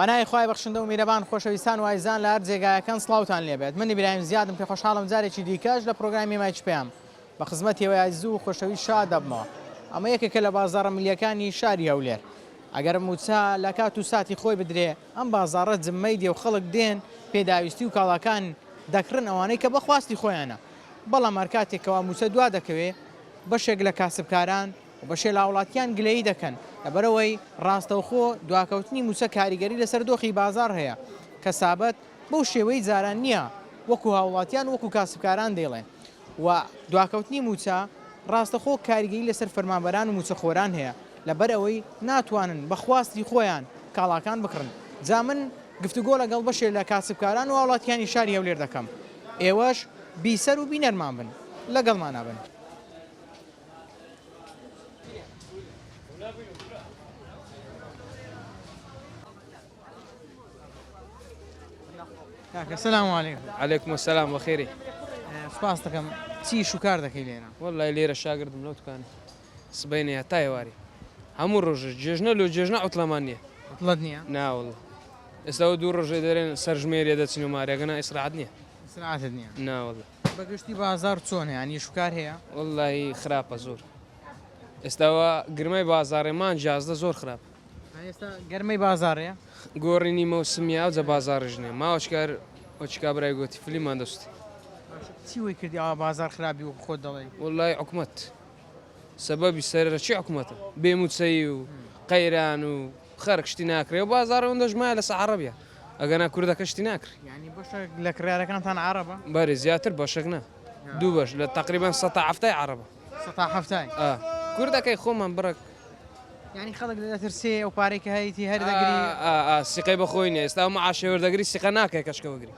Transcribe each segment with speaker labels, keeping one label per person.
Speaker 1: بەنای خوای بەخشندە و میرەبان خۆشەویستان و ئایزان لە هەر جێگایەکان سڵاوتان لێبێت. من ئیبراهیم زیادم پێ خۆشحاڵم جارێکی دیکەش لە پرۆگرامی مایچ پێیام بە خزمەتیەوەی ئایزوو و خۆشەوی شاد دەبمەوە. ئەمە یەکێکە لە بازاڕە ملیەکانی شاری هەولێر. ئەگەر موچا لە کات و ساتی خۆی بدرێ ئەم بازاڕە جممەی دێ و خەڵک دێن پێداویستی و کاڵاکان دەکڕن ئەوانەی کە بەخواستی خۆیانە. بەڵام هەر کاتێکەوە موچە دوا دەکەوێ بەشێک لە کاسبکاران و بەشێ لە وڵاتیان گلەیی دەکەن لەبەرەوەی ڕاستەوخۆ دواکەوتنی موچە کاریگەری لەسەر دۆخی بازار هەیە کە سابەت بەو شێوەی جاران نییە وەکو هاوڵاتیان وەکو کاسبکاران دێڵێن و دواکەوتنی موچە ڕاستەخۆ کاریگەری لەسەر فەرمانبەران و موچەخۆران هەیە لەبەر ئەوەی ناتوانن بەخواستی خۆیان کاڵاکان بکڕن. جا من گفتوگۆ لەگەڵ بەشێ لە کاسبکاران و وڵاتیانی شاری هەولێر دەکەم. ئێوەش بیسەر و بینەرمان بن لەگەڵمان نابن. السلام عليكم.
Speaker 2: عليكم السلام وخيري.
Speaker 1: سپاس دەکەم. چی شوکار دەکەی لێرە؟
Speaker 2: والله لێرە شاگردم لەو دوکانە سبەینێ هەتای واری هەموو ڕۆژە جێژنە لەو جێژنە عوتڵەمان نییە.
Speaker 1: عوتڵەت نییە؟
Speaker 2: ناوەڵڵا ئێستا دوو ڕۆژێ دەرێن سەرژمێریە دەچین و مارێگەنە ئیسراحەت نییە.
Speaker 1: ئیسراحەتت نییە؟
Speaker 2: ناوەڵڵا.
Speaker 1: بەگشتی بازار چۆن هەیە؟ یانی شوکار هەیە؟
Speaker 2: واللهی خراپە زۆر. ئێستاوە گرمەی بازاڕێمان جیازدە زۆر خراپ.
Speaker 1: ئێستا گەرمەی بازارەیە؟
Speaker 2: گۆڕینی مەوسمیە جە بازاڕژ نییە. ماوەچکار وەچکا برای گوتی فلیمان دەستی.
Speaker 1: چی وەی کردی ئەوە بازار خراپی و خۆت دەڵێی؟
Speaker 2: واللهی حکومەت سەبەبی سەرەکی حکومەتە بێموچەی و قەیران و خەرک شتی ناکرێ و بازار ئەوەندە ژمایە لە عەرەبیە ئەگەنا کوردەکە شتی ناکرێ.
Speaker 1: یعنی بەشێک لە کڕارەکانتان عەرەبە؟
Speaker 2: بەری زیاتر بەشێک نا دوو بەش لە تقریبان 170 عەرەبە.
Speaker 1: 170
Speaker 2: کوردەکەی خۆمان بڕک
Speaker 1: یعنی خەڵک دەترسێ ئەو پارەی کە هەیەی هەر دەگری
Speaker 2: سیقەی بەخۆی نیە. ئێستا معاشێ وەردەگری سیقە ناکەی کەشکە وەگری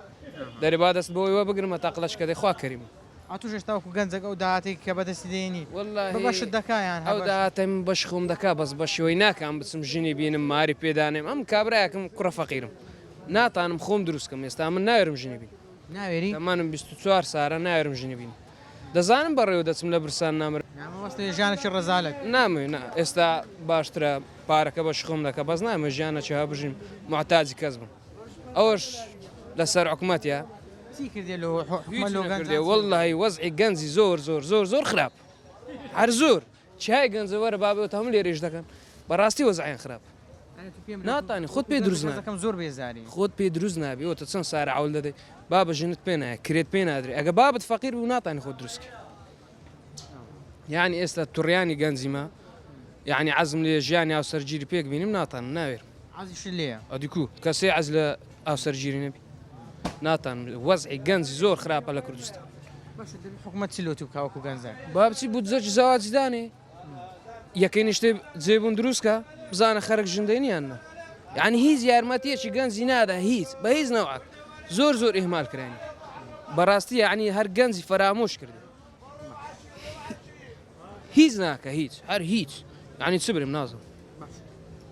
Speaker 2: دەریبا دەست بۆی وە بگرمە تاقلەشکە دەی خوا کەریمە.
Speaker 1: ئەتوش هێشتا وەکو گەنجەکە ئەو داهاتێکی کە بەدەستی دێنی بەشت دەکایان
Speaker 2: ئەو داهاتەم بەش خۆم دەکا بەس بە شێوەی ناکەم بچم ژنی بینم ماری پێدانێم ئەم کابراایەکەم کوڕە فەقیرم ناتانم خۆم دروستکەم. ئێستا من ناوێرم ژنی بین
Speaker 1: ناوێری
Speaker 2: ئەمانم 24 سارە ناوێرم ژنی بین دەزانم بەڕێوە دەچم لە برسان نامر
Speaker 1: ژیانێکی ڕزالێک
Speaker 2: نامێ ئێستا باشترە پارەکە بەش خۆم دەکە بەس نامە ژیانەکی ها بژین معتاجی کەس بم ئەوەش لەسەر حکومەتە والله وەزعی گەنجی زۆر زۆر زۆر زۆر خراپ هەر زۆر چای گەنجە وەرە بابێت هەموو لێرەش دەکەن بەڕاستی وەزعیان خراپ ناتانی خۆت پێ دروست
Speaker 1: ناکەم زۆر بێزاری
Speaker 2: خۆت پێ دروست نابی ئەوتە چەند سارە عەول دەدەی بابە ژنت پێ نایە کرێت پێ نادرێ ئەگە بابت فەقیر بوو ناتانی خۆت دروستکە. یعنی ئێستا توڕیانی گەنجیمە یعنی عەزم لێ ژیانی هاوسەرگیری پێک بینیم ناتانم ناوێرم.
Speaker 1: عەزیش لێیە
Speaker 2: ئەدیکو کەسێ عەز لە هاوسەرگیری نەبی ناتان وەزعی گەنجی زۆر خراپە لە کوردستان.
Speaker 1: حکومەت چی لۆتی بکاوەکو گەنجەکە
Speaker 2: بابچی بودجەی زەواجدانێ یەکەی نیشتێ جێبوون دروستکە بزانە خەرک ژندێنیانە یعنی هیچ یارمەتیەکی گەنجی نادا هیچ بە هیچ نەوعک زۆر زۆر ئیهمال کرانی بەڕاستی یعنی هەر گەنجی فەرامۆش کردی هیچ ناکە هیچ هەر هیچ یعنی چ برم نازم.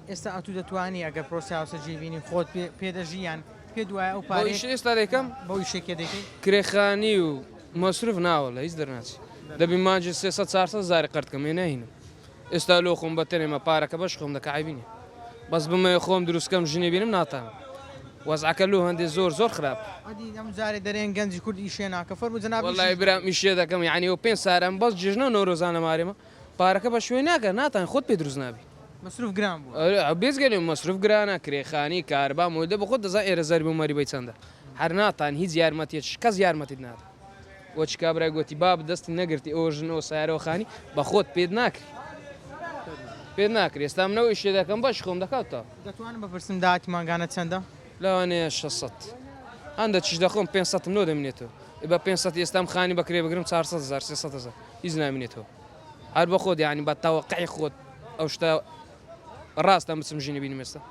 Speaker 1: ئێستا ئەتو دەتوانی ئەگەر پرۆسی هاوسەرگیری بینی خۆت پێدەژیان پێ دوایە ئەو پارەی
Speaker 2: ئێستا دەکەم
Speaker 1: بەوی شێکێ دەکەی
Speaker 2: کرێخانی و مەسروف ناوەڵە هیچ دەرناچی دەبی مانجی 300 زاری قەرتکەم ێ ناهینم. ئێستا لۆ خۆم بەتەنێمە پارەکە بەش خۆم دەکە عیبینێ بەس بمە خۆم دروستکەم ژنێ بینم ناتانم وەزعەکە لۆ هەندێک زۆر زۆر خراپ.
Speaker 1: ئەم جارێ دەرێن گەنجی کورد ئیشێ ناکە فەرموو جەناب
Speaker 2: وەڵڵی برام ئیشێ دەکەم یعنی ئەو 5 سارم بەس جژنە نۆرۆزانە مارێمە پارەکە بە شوێ ناکە ناتان خۆت پێ دروست نابی.
Speaker 1: مەسروف گران بوو
Speaker 2: بێزگەلێ مەسروف گرانە کرێخانی کاربا مۆدە بە خۆت دەزان ئێرە زەربی و مەریبەی چەندە هەر ناتان هیچ یارمەتیەک کەس یارمەتیت نادا. وەچ کابرای گوتی باب دەستی نەگرتی ئەوە ژنەوە سایارەوە خانی بە خۆت پێت ناکری پێت ناکری. ئێستا منەوەی شێ دەکەم بەش خۆم دەکاتەوە.
Speaker 1: دەتوانم بپرسم داهاتی مانگانە چەندە؟
Speaker 2: لەوانەیە 600 هەندە چش دەخۆم 500 نۆ دەمێنێتەوە بە 500 ئێستام خانی بەکرێ بگرم 400 300 هیچ نامێنێتەوە هەر بە خۆت یعنی بە تاوەقعی خۆت ئەو شتە ڕاستە بچم ژینە بینم ئێستا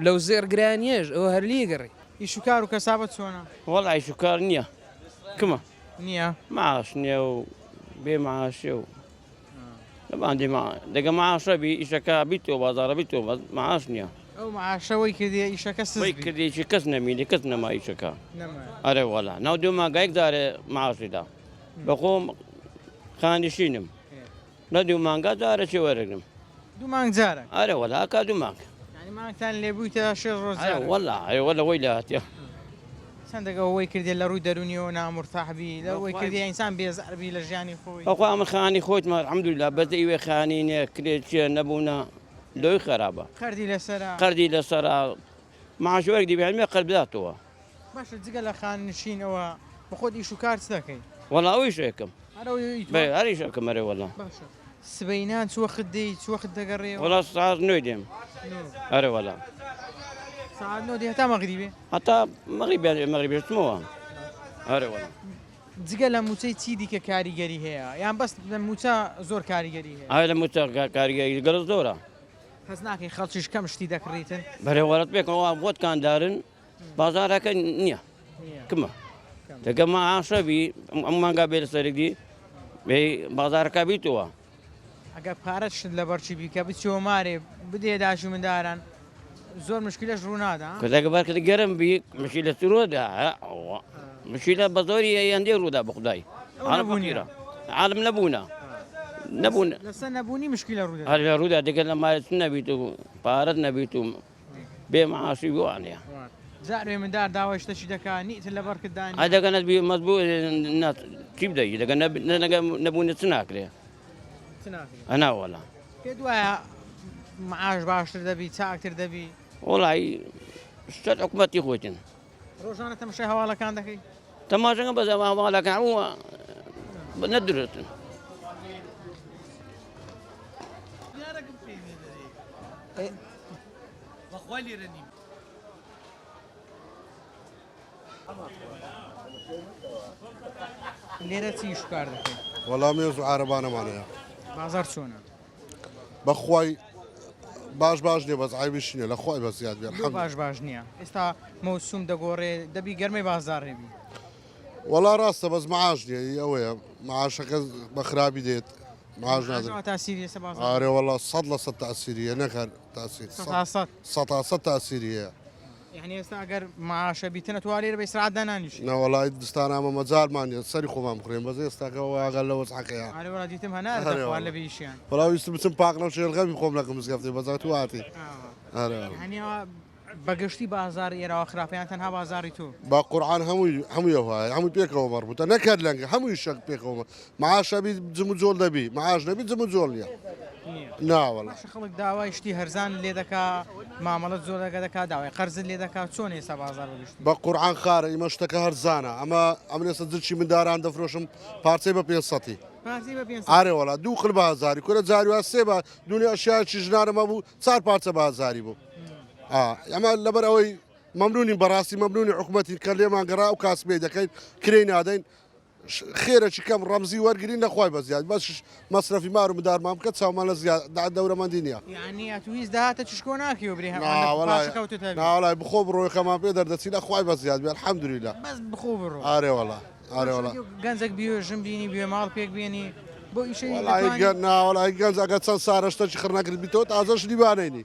Speaker 2: لەو زێر گرانیێژ ئەوە هەر لیگەڕی.
Speaker 1: ئیشوکار و کەسابەت چۆنە؟
Speaker 3: وەڵی ئیشوکار نییە کمە
Speaker 1: نییە
Speaker 3: معاش نییە و بێ معاشێ و لەباندی دەگە معاشەبی ئیشەکە بیتەوە بازارە بیتەوە معاش نییە.
Speaker 1: ئەو معاشەوەی کردی ئیشەکە
Speaker 3: سوی کردێکی کەس نەمینی کەس نەما ئیشەکە ئەرێ وەڵا ناو دوو مانگایەک دارێ معاشیدا بە خۆم خانیشینم لە دوو مانگا دارە چێ وەرەگرم
Speaker 1: دوو مانگ جارە
Speaker 3: ئەرێ وەڵا ئاکا دوو مانگ
Speaker 1: مانگتان لێبوویتە 6 ڕۆژ
Speaker 3: والله ويلات يا
Speaker 1: چەندێکە ئەوەی کردێت لە ڕووی دەرونیەوە نامورتاحبی لەوەی کردی ئینسان بێزاربی لە ژیانی خۆی
Speaker 3: أخوة من خاني خوت ما الحمد لله بدأ خانين كريت نبونا لوي خرابة
Speaker 1: خەردی لەسەرا
Speaker 3: قردي لسرا مع شو أقدي بعلمي قلب ذاته
Speaker 1: باشە جگە لە خان نشینەوە بە خۆت ئیش و کار چ دەکەی
Speaker 3: والله ويش هيكم
Speaker 1: هەرەوەی
Speaker 3: هريش هيكم مري والله
Speaker 1: باشە سبەینان چوەخت دەی چوەخت دەگەڕێەوە
Speaker 3: والله صار نويدم هري والله
Speaker 1: ساعات نۆ دێ هەتا مەغریبێ
Speaker 3: حتى مغربي اسمه هري والله
Speaker 1: جگە لە موچەی چی دیکە کاریگەری هەیە یان بەس لە موچە زۆر کاریگەری هەیە
Speaker 3: هاي لما كارجي قرص دورة
Speaker 1: هەز ناکەی خەڵکیش کەم شتی دەکڕیتن
Speaker 3: بري ولد بيك هو بود كان دارن بازار كان نيا كما تجمع عشرة ما قابل سرقي بي بازار كابيتوا
Speaker 1: ئەگەر پارەت شت لە بەرچی بیکە بچۆ مارێ بدێ داش و منداران زۆر مشکلش ڕوو نادا
Speaker 3: كذا قبل كذا قرم بي مشيلة رودا مشيلة بزوري يندي رودا بخداي عالم نبونا
Speaker 1: لەسەر نەبوونی مشکلە ڕوو
Speaker 3: هذا رودا دقل ما نبيتو بارد نبيتو بمعاشي وانيا
Speaker 1: زارێ مندار داوای شتەشی دەکات نیتر لە بەرکردانی
Speaker 3: هذا كانت بي مزبوط الناس كيف ده إذا كان نبون نسناك أنا والله
Speaker 1: پێ دوایە معاش باشتر دەبی چاکتر دەبی
Speaker 3: والله اشتريت حكومتي خوتين
Speaker 1: ڕۆژانە تەماشای هەواڵەکان دەکەی
Speaker 3: تماشى بس ما لك هو ندرت
Speaker 1: لێرە چی شکار دەکەی
Speaker 4: والله مێز و عربانە مانەیە
Speaker 1: بازار چۆنە
Speaker 4: بەخوای باش نییە بەس عیبیش نییە لە خۆی بە زیاد بێ
Speaker 1: باش نییە ئێستا مەوسوم دەگۆڕێ دەبی گەرمەی بازار هێبی
Speaker 4: وەڵا ڕاستە بەس معاش نییە ئەوەیە معاشەکە بە خراپی دێت معاش نادرێت
Speaker 1: تاسیری ئێستا بازار
Speaker 4: ئارێ وەڵا 100% تاسیریە نەکەر تاسیر 100% تاسیریە
Speaker 1: یعنی ئێستا ئەگەر معاشە بیتنە توانێت بە ئیسرات دانانیش
Speaker 4: نەوەڵای دستان ئەمە مەجارمانە سەری خۆمان بخڕێن بەز ئێستاکەەوە ئاگەر لە وەزعەکەیە
Speaker 1: ئارێوەڵا دیتم هەنار لە بیشیان
Speaker 4: وەڵاویست بچم پاقنە شێلغەمی خۆم لەکەم مزگەفتی بەزار تواتی
Speaker 1: هەنیەوە بەگشتی بازار ئێرەوە خراپیان تەنها بازاری تو
Speaker 4: با قورآن هەمووی وایە هەمووی پێکەوە مەڕبووتە نەکرد لەنگە هەمووی شەک پێکەوە معاشەبی جم و جۆڵ دەبی معاش نەبی جم و جۆڵ نییە ناوەڵە
Speaker 1: خەڵک داوای شتی هەرزان لێ دەکا مامەڵەت زۆر دەکا داوای قەرزت لێ دەکات چۆن ئێستا بازار بگشتی
Speaker 4: بە قورآن خارە ئیمە شتەکە هەرزانە ئەم ئێستا جرچی منداران دەفرۆشم پارچەی بە 500 ئارێ وڵات دوو قل بە هەزاری کورە جاریوە سێ بە دونیا ئەشیاکی ژنانەمە بوو 4 پارچە بە هەزاری بوو ئەمە لەبەر ئەوەی مەمنونی بەڕاستی مەمنونی حکوومەتی کە لێمان گەڕا و کاسبێ دەکەین کرێی نادەین خێرەی کەم ڕەمزی وەرگری نەخوای بە زیاد بەش مەصرفی مار و مدارمان بکە چاومان لە زیاد دەورەمەندی نییە
Speaker 1: یعنی تویز داهاتە چشکۆ ناکەوە برێ
Speaker 4: ناوەڵای بخۆ بڕۆی خەمان پێ دەردەچی لەخوای بە زیاد بێ الحەمدولیلا
Speaker 1: بەس بخۆ بڕۆ
Speaker 4: ئارێوەڵا ئارێوەڵا
Speaker 1: گەنجێک بیێژم بینی بێ ماڵ پێک بێنی بۆ ئیشەی
Speaker 4: ناوەڵای گەنج ئەگە چەند سارەشتەی خڕناکرد بیتەوە تازەش لیبانەینی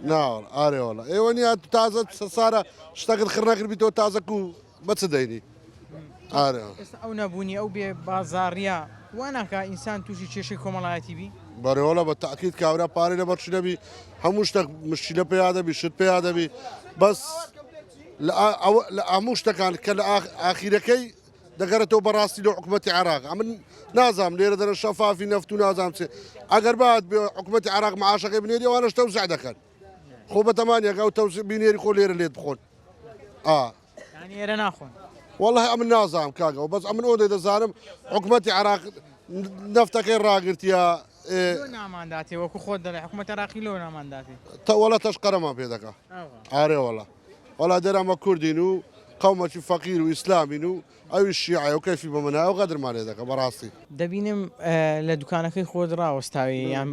Speaker 4: ناوەڵ ئارێوەڵە ئێوە نیە تازە سارە شتەکەت خڕناکرد بیتەوە تازەک و بەچ دەینی
Speaker 1: ئێستا ئەو نەبوونی ئەو بێ بازاڕیا واناکە ئینسان تووشی کێشەی کۆمەڵایەتی بی
Speaker 4: بەڕێوەڵە بە تاکیید کاورە پارەی لە بەرچی نەبی هەموو شتێک مشکلە پێیا دەبی شت پێیا دەبی بەس لە هەموو شتەکان کە لە ئاخیرەکەی دەگەرێتەوە بەڕاستی لە حکوومەتی عێراق من نازام لێرە دەرە شەفافی نەفت و نازام چێ ئەگەر بعد بێ حکوومەتی عێراق معاشەکەی بنێری ئەوانەش تەوزیع دەکەن خۆ بەتەمانیەکە و تەوزیع بینێری خۆ لێرە لێت بخۆن
Speaker 1: ئێرە ناخۆن
Speaker 4: والله ئەمن نازام کاگەەوە بەس ئەمن ئەوەی دەزانم حکوومەتی عێراق نەفتەکەی ڕاگرتیە
Speaker 1: نامانداتی وەکو خۆت دەڵێ حکوومەتە عێراقی لۆ نامانداتی
Speaker 4: تەوەڵە تەشقەرەمان پێ دەکا ئارێوەڵە وەڵا دەرامە کوردین و قەومەکی فەقیر و ئیسلامین و ئەوی شیعە و کەفی بە منایە و غەدرمان لێ دەکە بەڕاستی
Speaker 1: دەبینم لە دوکانەکەی خۆت ڕاوەستاوی یان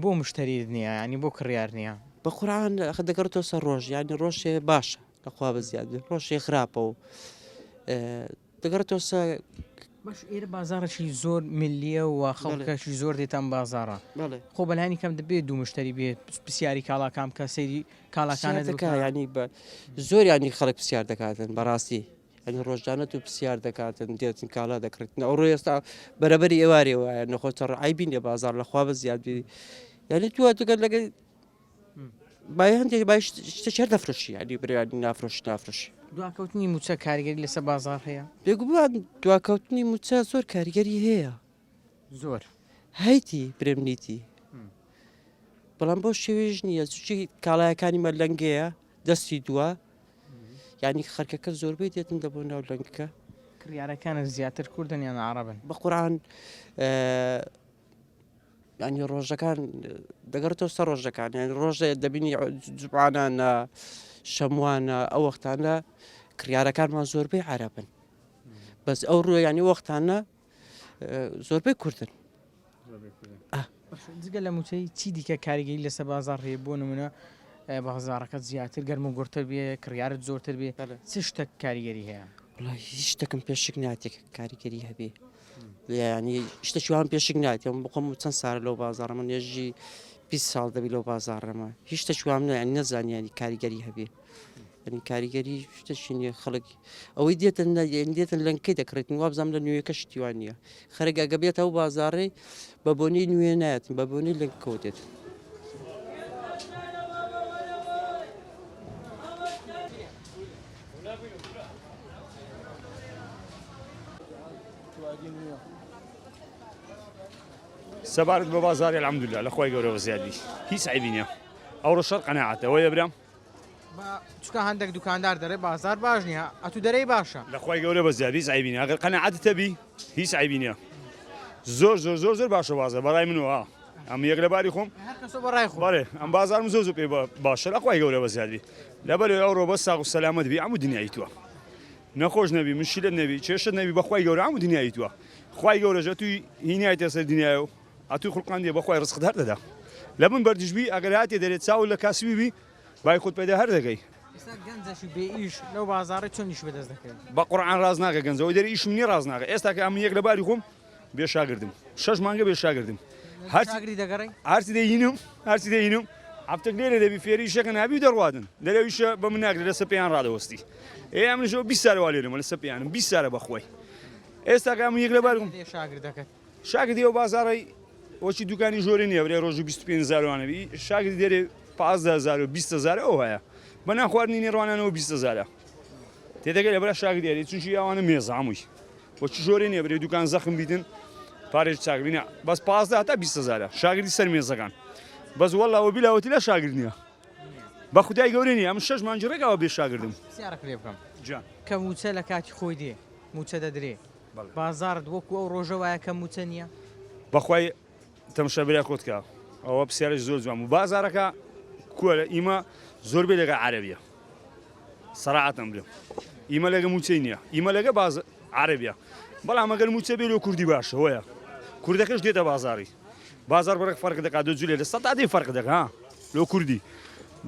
Speaker 1: بۆ مشتریت نییە ینی بۆ کڕیار نییە
Speaker 5: بە قورآن دەگەڕێتەوە سەر ڕۆژ یانی ڕۆژێ باشە لەخوا بە زیاد ڕۆژێ خراپە و دەگەڕێتەوە
Speaker 1: باش ئێرە بازارێکی زۆر ملیە و خەڵکەشی زۆر دێتان بازارە خۆ بەلانی کەم دەبێت دوو مشتری بێت پرسیاری کاڵاکان کە سەیری کاڵاکانە
Speaker 5: دەکا ینی بە زۆر ینی خەڵک پرسیار دەکاتن بەڕاستی ینی ڕۆژدانەت و پرسیار دەکاتن دێتن کاڵا دەکردن ئەو ڕۆ ئێستا بەرەبەری ئێوارێ وایە نەخۆتە ڕعیبین لێ بازار لەخوا بە زیاد بی یعنی تو دەگەر لەگەڵ باە هەندێک باش شتێک دەفرۆشی ینی برانی نافرۆش
Speaker 1: دواکەوتنی موچە کاریگەری لەسەر بازار هەیە
Speaker 5: بێگو بووان دواکەوتنی موچە زۆر کاریگەری هەیە
Speaker 1: زۆر
Speaker 5: هەیتی برێمنیتی بەڵام بۆ شێوێژ نییە چی کاڵایەکانی مە لەنگەیە دەستی دووە ینی خەرکەکە زۆربەی دێتن دەبۆ ناو لەنگەکە
Speaker 1: کڕیارەکانە زیاتر کوردن یان عەرەبن
Speaker 5: بە قورعان ینی ڕۆژەکان دەگەڕێتەوە سەر ڕۆژەکان یانی ڕۆژە دەبینی جوانانە شەموانە ئەو وەختانە کریارەکانمان زۆربەی عەرەبن بەس ئەو ڕۆ ینی وەختانە زۆربەی کوردن
Speaker 1: جگە لە موچەی چی دیکە کاریگەری لەسەر بازار هەیە بۆ نمونە بازارەکەت زیاتر گەرم و گورتر بێ کڕیارت زۆرتر بێ چ شتێک کاریگەری هەیە
Speaker 5: وڵای هیچ شتێکم پێشک ناتێک کاریگەری هەبێ ینی شتێکیوان پێشک ناتێم بخۆم چەند سارە لەو بازارەمە نێژی 20 ساڵ دەبی لەو بازارەمە هیچ شتێکیوان ینی نەزانانی کاریگەری هەبێ ینی کاریگەری شتێکی نیە خەڵک ئەوەی دێتن لەنکەی دەکرێتن وا بزانام لە نوێیەکە شتیوان نییە خەرێک ئەگە بێت ئەو بازارڕێ بە بۆنی نوێ نایەتن بە بۆنی لەنکەوە دێت
Speaker 6: سەبارەت بە بازاری الحەمدولله لەخوای گەورەوە زیادی هیچ عیبی نییە ئەو ڕۆژ قەناعەتە وەیە برام
Speaker 1: چکە هەندێک دوکاندار دەڕێ بازار باش نییە ئەتو دەرەی باشە
Speaker 6: لەخوای گەورە بە زیادی هیچ عیبی نییە ئەگەر قەناعەتت هەبی هیچ عیبی نییە زۆر زۆر زۆر زۆر باشە بازار بەڕای منەوە ئەم یەک لەباری خۆم بەڵێ ئەم بازارم زۆر زۆر پێ باشە لەخوای گەورە بە زیادی لەبەرێ ئەو ڕۆ بە ساغ و سەلامەت بی هەموو دنیای تووە نەخۆش نەبی مشکلت نەبی کێشت نەبی بەخوای گەورە هەموو دنیای تووە خوای گەورەژە توی هینایەتە سەر دنیایە و ئەتوی خوڵقان دێ بەخوای ڕزقت هەر دەدا لە من بەردژبی ئەگەر هاتێ دەرێت چاو لە کاسبی بی بای خۆت پێدا هەر دەگەی
Speaker 1: گەنجەشی بێ ئیش لەو بازارە چۆنیش بەدەست دەکەێت
Speaker 6: بە قورعان ڕاز ناکە گەنجەوەی دەری ئیشم نیە ڕاز ناکە ئێستا کە ئەم یەک لەباری خۆم بێ شاگردم 6 مانگە بێ شاگردم
Speaker 1: هەرچاگری دەگەڕی
Speaker 6: هەرچی دەینم هەفتەک لێرە دەبی فێری شەکە نابی دەڕوادن دەرەویشە بە من ناگرێت لە سەپیان ڕادەوەستی ئێ منژەوە 20 سارەوا لێرەمە لە سەپیانم 20 سارە بەخۆی ئێستا کە ئەم یەک لەبارم
Speaker 1: شاگردەکەت
Speaker 6: شاگردی ئەو بازاڕی وەچی دوکانی ژۆری نییە برێ ڕۆژ 25 زارانەوی شاگردی دەرێ 15 و 20 ئەو هەیە بە ناخواردنی نێڕوانانەوە 20 تێدەگەی لەبەر شاگردێری چونکی ئەوانە مێزامووی وەچی ژۆری نییە برێ دوکان زەخم بیتن پارێک چاگرینە بەس 15 تا 20 شاگردی سەر مێزەکان بەس وەڵاوە بیلاوەتی لە شاگرد نییە بە خودای گەورە نیە ئەم 6 مانگی ڕێکەوە بێ شاگردم
Speaker 1: سیارە پێ بکەم
Speaker 6: جان
Speaker 1: کە موچە لە کاتی خۆی دێ موچە دەدرێ بازارت وەکو ئەو ڕۆژە وایە کە موچە نییە
Speaker 6: بەخوای تەمشە برای خۆتکە ئەوە پرسیارش زۆر جوان و بازارەکە کووە ئیمە زۆربەی لەگە عەرەبیە سەراحەتەم بڵێم ئیمە لەگە موچەی نییە ئیمە لەگە عەرەبیە بەڵام ئەگەر موچە بێ لۆ کوردی باشە وەیە کوردەکەش دێتە بازاری بازار بەرەك فەرق دەکات دو جولێ لە سەد تا دێ فەرق دەکات لۆ کوردی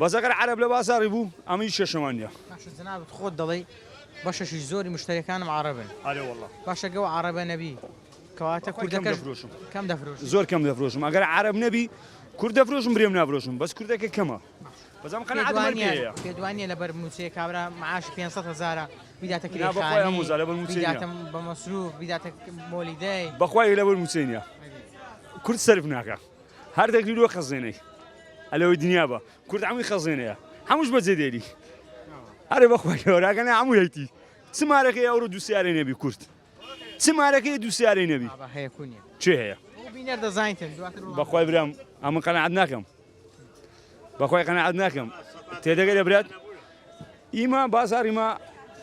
Speaker 6: بەس ئەگەر عەرەب لە بازاری بوو ئەمە هیچ شەشەمان نییە
Speaker 1: جەنابەت خۆت دەڵێ بەشەشی زۆری مشتریەکانم عەرەبن
Speaker 6: ئارێ وەڵڵا
Speaker 1: باشە گەو عەرەبە نەبی کەواتە کوردەکەش کەم دەفرۆشم
Speaker 6: زۆر کەم دەفرۆشم ئەگەر عەرەب نەبی کورد دەفرۆشم برێم نافرۆشم بەس کوردەکە کەمە بەزەم قەنەعەتم
Speaker 1: پێدوانیە لەبەر موچەیە کابرا معاش 500,000 بیداتە
Speaker 6: کریخانە
Speaker 1: بە مەسروف بیداتە مۆلیدەی
Speaker 6: بەخوای لەبەر موچەی نییە کورد سەرف ناکە هەر دەگریرۆ خەزێنەی ئەلەوەی دنیا بە کورد هەمووی خەزێنەیە هەمووش بەجێ دێری هەرێ بەخوای گەوراگەنە هەموو هەیتی چمارەکەی ئەوڕۆ دووسیارەی نەبی کورد چمارەکەی دووسیارەی نەبی چێ هەیە بەخوای برام ئەمە قەنەعەت ناکەم بەخوای قەنەعەت ناکەم تێدەگەی دەبرات ئیمە بازاری ما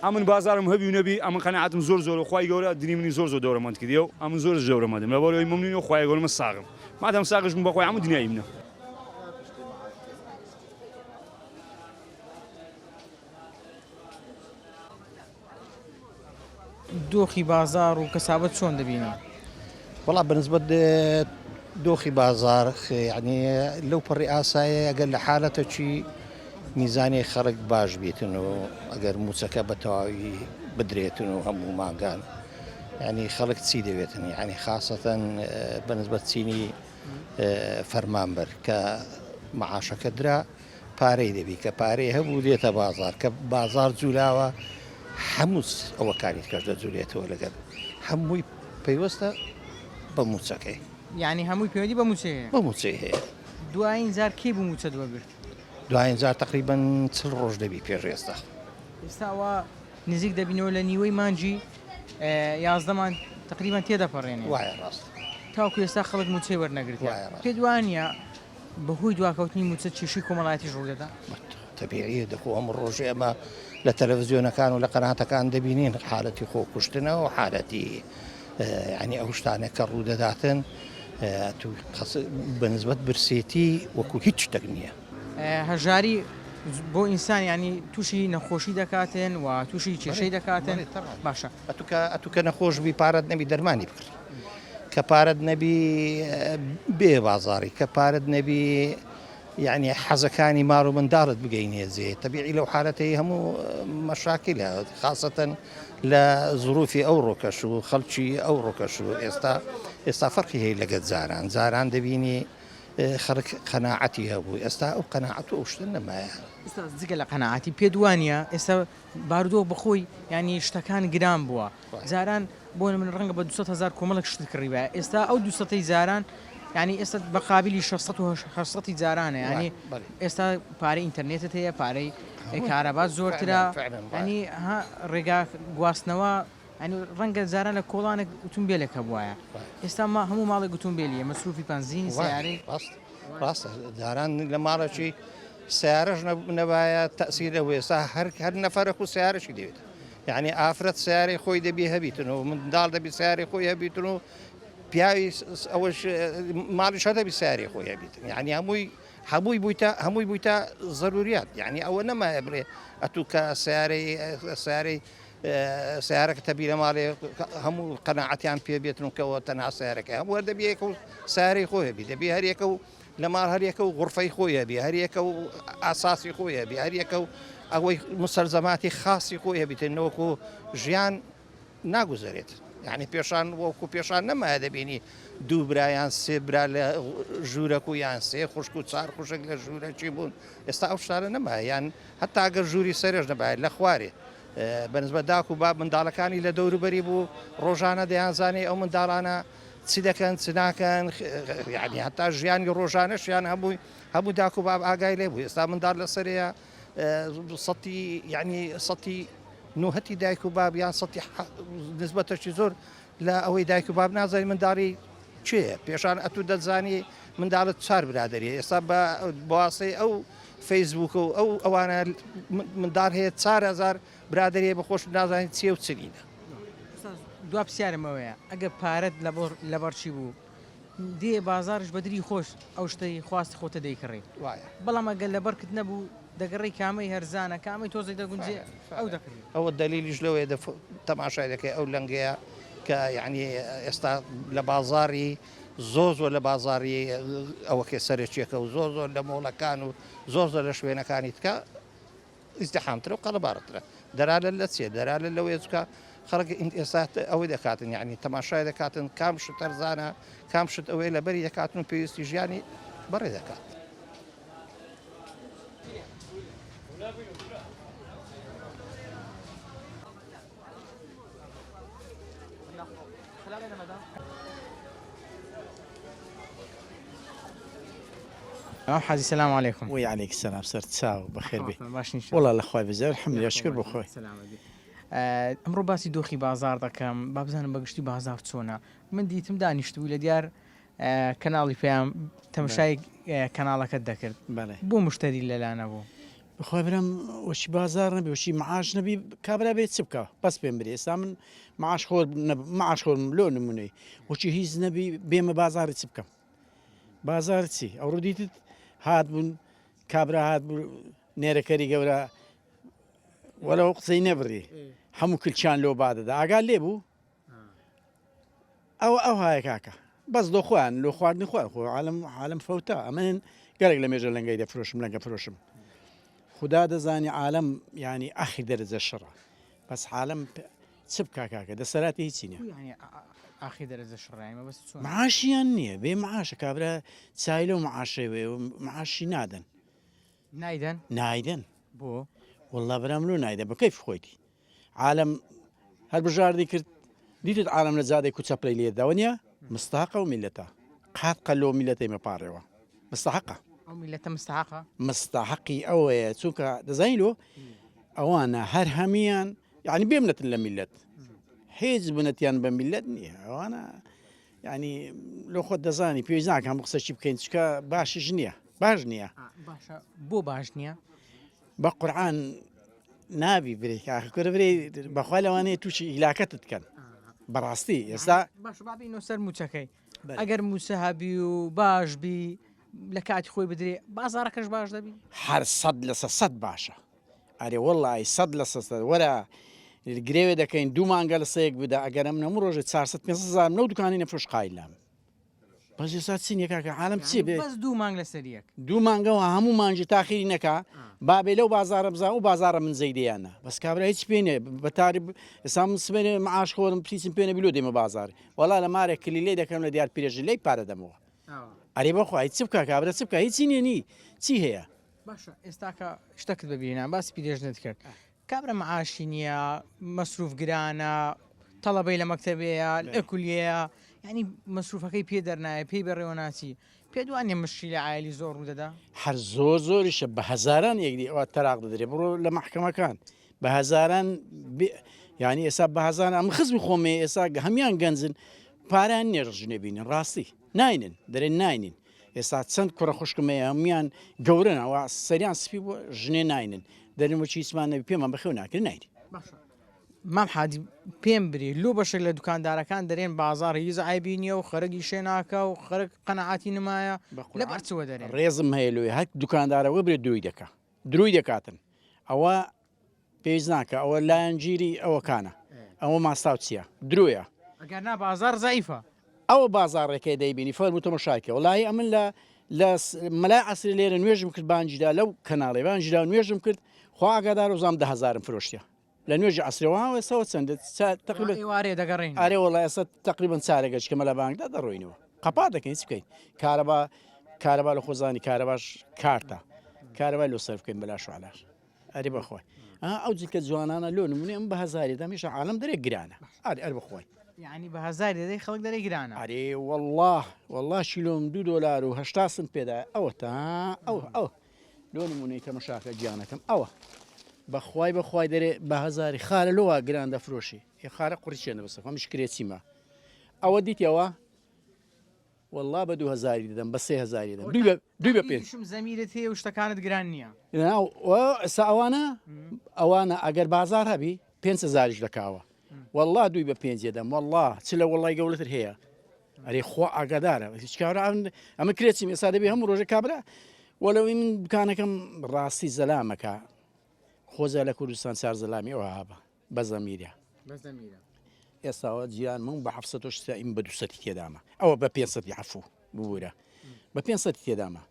Speaker 6: ئەمن بازارم هەبی و نەبی ئەمە قەنەعەتم زۆر خی گەورە دنی منی زۆر دەوڕەمەند کردی و ئەمن زۆر ژەورەمەدەم لەبەرەوەی مەمنونی و خی گەورەمە ساغم مادەم ساغش بووم بەخوای هەموو دنیای منە
Speaker 1: دۆخی بازار و کەسابەت چۆن دەبینی
Speaker 7: وڵا بەنسبەت دۆخی بازار ینی لەو پەڕی ئاسایە ئەگەر لە حالەتەکی میزانی خەڵک باش بیتن و ئەگەر موچەکە بە تەواوی بدرێتن و هەموو ماگان ینی خەڵک چی دەوێتن ینی خاصەتەن بەنسبەت چینی فەرمانبەر کە معاشەکە درا پارەی دەبی کە پارەی هەبوو دێتە بازار کە بازار جولاوە هەموو ئەوە کاری کەش دەجولێتەوە لەگەر هەمووی پەیوەستە بە موچەکەی
Speaker 1: یعنی هەمووی پەیوەندی بە موچەیە
Speaker 7: بە موچەی هەیە
Speaker 1: دوایین جار کێ بوو موچە دووەگرت
Speaker 7: دوایین جار تقریبان 40 ڕۆژ دەبی پێش ئێستا.
Speaker 1: ئێستاوە نزیک دەبینەوە لە نیوەی مانجی 11مان تقریبان تێدەپەڕێنێ
Speaker 7: وایە ڕاست
Speaker 1: تاوکو ئێستا خەڵک موچەی وەرنەگرێت پێ دوانە بەهۆی دواکەوتنی موچە چێشی کۆمەڵایەتی ڕوو دەدا
Speaker 7: تەبیعیە دەخۆ ئەم ڕۆژێ ئەمە لە تەلەڤیزیۆنەکان و لە قەناتەکان دەبینین حالەتی خۆکوشتنەوە و حالەتی ینی ئەو شتانێک کە ڕوو دەداتن بەنسبەت برسێتی وەکو هیچ شتێک نییە.
Speaker 1: هەژاری بۆ ئینسان ینی تووشی نەخۆشی دەکاتن و تووشی کێشەی دەکاتن باشە
Speaker 7: ئەتوکە نەخۆش بی پارەت نەبی دەرمانی بکڕ کە پارەت نەبی بێ بازاری کە پارەت نەبی یعنی حەزەکانی ماڕ و منداڵت بگەینێزێ تەبیعی لەو حالەتەی هەموو مەشاکلە خاصەتەن لە زروفی ئەو ڕۆکەش و خەڵکی ئەو ڕۆکەش و ئێستا فەرقی هەیە لەگەت زاران دەبینی خەڵک قەناعەتی هەبوو ئێستا ئەو قەناعەت و ئەو شتن نەمایە.
Speaker 1: ئێستا جگە لە قەناعەتی پێ دوانە ئێستا بارودۆ بخۆی ینی شتەکان گران بووە زاران بۆ من ڕەنگە بە 200,000 کۆمەڵک شت کڕیوە ئێستا ئەو 200 زاران ینی ئێستا بەقابلی 600 جارانە ینی ئێستا پارەی ئینتەرنێتت هەیە پارەی کارەبات زۆرترە ینی ڕێگا گواستنەوە ینی ڕەنگە زاران لە کۆڵانێک ئۆتۆمبیلێکە بواە ئێستا هەموو ماڵی ئۆتۆمبیلیە مەسروفی پانزینی سیارەی
Speaker 7: ڕاستە جاران لە ماڵێکی سیارەش نەبایە تەسیرە ئێستا هەر نەفەرە و سیارەشی دەوێت یعنی ئافرەت سیارەی خۆی دەبی هەبیتن و منداڵ دەبی سیارەی خۆی هەبیتن و پیاوی ئەوەش ماڵیش هەدەبی سیارەی خۆی هەبیتن یعنی هەمووی بوویتە ضروریات یعنی ئەوە نەمایە برێ ئەتوو کە سیارەکە تەبی لە ماڵێ هەموو قەناعەتیان پێ بێتن و کەەوە تەنها سیارەکە هەموو دەبیەکە و سیارەی خۆی هەبی دەبی هەریەکە و لە ماڵ هەریەکە و غورفەی خۆی هەبی هەریەکە و ئاساسی خۆی هەبی هەریەکە و ئەوەی مسەرزەماتی خاصی خۆی هەبیتن نەوەکو ژیان ناگوزارێت یعنی پێشان وەکو پێشان نەمایە دەبینی دوو برایان سێ برا لە ژوورەک و یان سێ خوشک و چار خوشک لە ژوورەکی بوون ئێستا ئەو شتانە نەمایە یان هەتا ئەگەر ژووری سەرێش نەبایە لە خوارێ بەنسبەت داک و باب منداڵەکانی لە دەوروبەری بوو ڕۆژانە دەیانزانێ ئەو منداڵانە چی دەکەن چ ناکەن یعنی هەتا ژیانی ڕۆژانەشیان هەموو داک و باب ئاگای لێ بوو ئێستا منداڵ لەسەرەیە سەتی نوهەتی دایک و بابیان سەتی نسبەتەشی زۆر لە ئەوەی دایک و باب نازانی منداڵی چێ پێشان ئەتوو دەتزانی منداڵت چار برادری ئێستا بە بەواسەی ئەو فەیسبووک و ئەوانە منداڵ هەیە 4,000 برادریە بەخۆش نازانیت چێ و چنینە
Speaker 1: دوا پرسیارمەوەیە ئەگە پارەت لە بەرچی بوو دێ بازارش بەدری خۆش ئەو شتەی خواستی خۆتە دەیکڕێت
Speaker 7: وایە
Speaker 1: بەڵام ئەگەر لە بەرکت نەبوو دەگەڕی کامەی هەرزانە کامی تۆزی دەگونجێ ئەو دەکرێت
Speaker 7: ئەوە دلیلیش لەوەیە تەماشای دەکەی ئەو لەنگەیە کە یعنی ئێستا لە بازاری زۆر لە بازاری ئەوەکە سەرچیەکە و زۆر لە مۆڵەکان و زۆر لە شوێنەکانی تکە ئیزدحامترە و قەڵەبارترە دەرالە لە چێ دەرالە لەوەیە چکە خەڵک ئێستا ئەوەی دەکاتن یعنی تەماشای دەکاتن کام شت هەرزانە کام شت ئەوەی لەبەری دەکاتن و پێویستی ژیانی بەڕێ دەکات.
Speaker 1: حاجی سلام علیکم
Speaker 8: وعليك السلام سر تساو بخير بي
Speaker 1: باشین
Speaker 8: والله الاخوي بزاف الحمد لله شكر بخوي
Speaker 1: ئەمڕۆ باسی دۆخی بازار دەکەم با بزانم بەگشتی بازار چۆنە من دیتم دانیشتبووی لە دیار کەناڵی پێیان تەماشای کەناڵەکەت دەکرد بۆ مشتری لەلانە بوو
Speaker 8: بخوای برم وشی بازار نبی وشی معاش نبی کابرا بێت چ بکە بەس پێم برێ ئێستا من معاش خۆم لۆ نمونەی وشی هیچ نەبی بێمە بازاری چ بکەم بازار چی ئەوڕۆ دیتت هات بوون کابرا هات بوو نێرەکەری گەورە وەرەوە قسەی نەبڕی هەموو کلچیان لۆ بادەدا ئاگال لێ بوو ئەو هایە کاکە بەس دۆ خۆیان لۆ خواردنی خۆیان خۆ عالم فەوتە ئەمەن گەرێک لە مێژە لەنگەی دەفرۆشم لەنگە فرۆشم خدا دەزانی عالم ینی ئاخی دەرەجە شەڕە بەس عالم چ بکا کاکە دەسەراتی هیچی نییە
Speaker 1: ئاخی دەرەجە شڕایمە بەس
Speaker 8: معاشیان نییە بێ معاشە کابرا چایلە و معاشەوێ و معاشی نادەن نایدەن
Speaker 1: بۆ
Speaker 8: والله برام لۆ نایدە بە کەیف خۆیتی عالم هەر بژاردی کرد دیتت عالم لە زادێک و چەپڕی لێداوە نیە مستاقە و میلەتە قات قەلۆ میلەتەی مەپارڕێەوە مستحقە
Speaker 1: ئەو میلەتە مستحقە
Speaker 8: مستحقی ئەوەیە چونکە دەزانیلۆ ئەوانە هەر هەمیان یعنی بێمنەتن لە میلەت هیچ بنەتیان بە میلەت نییە ئەوانە ینی لۆ خۆت دەزانی پێویست ناکەم قسەچی بکەین چکە باشش نییە باش نییە
Speaker 1: باشە بۆ باش نییە
Speaker 8: بە قورعان نابی برێ کاکەکۆرە برێ بەخوا لەوانەیە تووشی هیلاکەتت بکەن بەڕاستی ئێستا
Speaker 1: باش بابینەوە سەر موچەکەی ئەگەر موسە هەبی و باش بی لە کاتی خۆی بدرێ بازارەکەش باش دەبی
Speaker 8: هەر 100 باشە ئەرێ وەڵی 100 وەرە گرێوێ دەکەین دوو مانگە لە سەیەک بدا ئەگەر ئەم نەمە ڕۆژێ 400 نە دوکانی نەفرۆش قایلام بەس ئێستا چینیە کاکە عالم چی بێ
Speaker 1: بەس دوو مانگ لە سەریەک
Speaker 8: دوو مانگەەوە هەموو مانجی تاخیری نەکا بابێ لەو بازارە بزا و بازارە من زەیدیانە بەس کابرا هیچ پێێنێ بەتاری ئێستا من سبێنێ معاش خۆرم پریسم پێێنە بیلۆ دێمە بازار وڵا لە مارێک کلی لێ دەکەم لە دیار پێژی لی پارە دەمەوە ئەرێ بەخوای چ بکە کابرا چ بکە هیچی نێنی چی هەیە
Speaker 1: باشە ئێستاکە شتەکت ببینان باسی پیرێژنت کرد کابرا معاشی نییە مەسروف گرانە تەڵەبەی لە مەکتەبەیە ئەکولیەیە ینی مەسروفەکەی پێ دەرنایە پێی بەڕێوە ناچی پێ دوانێ مشی لە عایلی زۆر ڕوو دەدا
Speaker 8: هەر زۆریشە بە هەزاران یەکدی ئەوە تەراق دەدرێ بڕۆ لە محکەمەکان بە هەزاران ینی ئێستا بە هەزاران ئەم خزمی خۆمێ ئێستا هەمیان گەنجن پاران نێژنێ بینن ڕاستی ناینن دەرێن ناینین ئێستا چەند کوڕە خوشکمەیە هەمیان گەورن ئەوە سەریان سپی بۆ ژنێ ناینن دەرن وەچی هیچمان نەبی پێمان بەخێو ناکرد ناین
Speaker 1: مام حادی پێم بری لۆ بەشێک لە دوکاندارەکان دەرێن بازار هیچ عیبینیە و خەرگی شێناکە و خەرک قەنەعاتی نمایە لە بەرچوە دەرێن
Speaker 8: ڕێزم هەیە لێ هەر دوکاندارەوە برێ دروی دەکاتن ئەوە پێویست ناکە ئەوە لایەنگیری ئەوەکانە ئەوە ماستاو چییە درۆیە
Speaker 1: ئەگەر نا بازار زایفە
Speaker 8: ئەوە بازارڕێکەکەی دەیبینی فەرموتەمە شاکە وڵی ئەمن لە مەلای عسری لێرە نوێژم کرد بانجیدا لەو کەناڵی بانجیدا نوێژم کرد خوا ئاگادار و زام 10,000 فرۆشتە لە نوێژی عسرەوە سەوە چەندە
Speaker 1: وارێ دەگەڕین
Speaker 8: ئارێ وڵی ئێستا تقریبان چارەگەچ کەمە لە بانکدا دەڕۆینەوە قەپا دەکەین چ بکەین کارەبا لە خۆزانی کارەباش کارتە کارەبای لۆ سەر بکەین بەلا شوالار ئەری بەخۆی ئەو جلکە جوانانە لۆ نمونێ ئەم بە هەزاری دەمیشە عالم دەرێ گرانە ئەر بخۆی
Speaker 1: یعنی بە هەزاری دەدەی خەڵک دەرێ گرانە
Speaker 8: ئەرێ والله شیلۆم $2 و 80 پێدا ئەوە تا ئەو لۆ نمونەی تەمەشاکە گیانەکەم ئەوە بەخوای دەرێ بە هەزاری خارە لۆوە گران دەفرۆشی خارە قوڕیچێنە بەسە خۆمیش کرێچیمە ئەوە دیتەوە والله بە 2,000 دەدەم بە 3,000 دەم دوی بە پێنج
Speaker 1: زەمیرت هەیە و شتەکانت گران نییە
Speaker 8: ئێستا ئەوانە ئەگەر بازار هەبی 5,000 دەکاوە والله دوی بە پێنج دەم والله چ لە وڵی گەورەتر هەیە ئەرێ خۆ ئاگادارە هیچ کار ئەمە کرێچیم ئێستا دەبێ هەموو ڕۆژە کابرا وەلەوەی من دوکانەکەم ڕاستی زەلامەکە خۆزە لە کوردستان سار زەلامی ئەوە هابە بە زەمیرە ئێستاوە گیان من بە 700 بە 200 تێدامە ئەوە بە 500 عفو ببوورە بە 500 تێدامە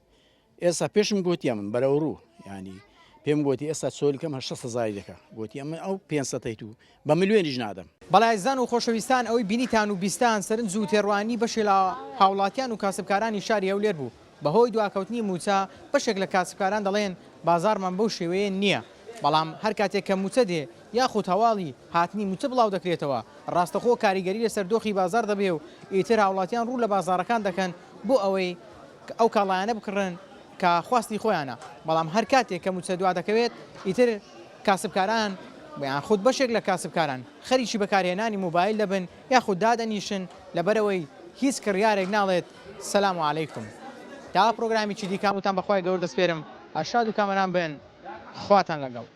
Speaker 8: ئێستا پێشم گوتیە من بەرەو ڕوو ینی پێم گوتی ئێستا چۆلیکەم 600 دەکە گوتی ئەمە ئەو 500 و بە ملیۆنیش نادەم
Speaker 1: بەڵایزان و خۆشەویستان ئەوەی بینیتان و بیستان سەرنج و تێڕوانی بەشێ لە هاوڵاتیان و کاسبکارانی شاری هەولێر بوو بەهۆی دواکەوتنی موچە بەشێک لە کاسبکاران دەڵێن بازارمان بەو شێوەیە نییە بەڵام هەر کاتێک کە موچە دێ یاخود هەواڵی هاتنی موچە بڵاو دەکرێتەوە ڕاستەخۆ کاریگەری لەسەر دۆخی بازار دەبێ و ئیتر هاوڵاتیان ڕوو لە بازارەکان دەکەن بۆ ئەوەی ئەو کاڵایانە بکڕن کە خواستی خۆیانە بەڵام هەر کاتێک کە موچە دوا دەکەوێت ئیتر کاسبکاران یان خود بەشێک لە کاسبکاران خەریکی بەکارهێنانی موبایل دەبن یاخود دادەنیشن لەبەرەوەی هیچ کڕیارێک ناڵێت سەلام عەلەیکوم تا پرۆگرامی چی دیکەم وتان بەخوای گەور دەسپێرم ئاشاد و کامەران بن خواتان لەگەڵ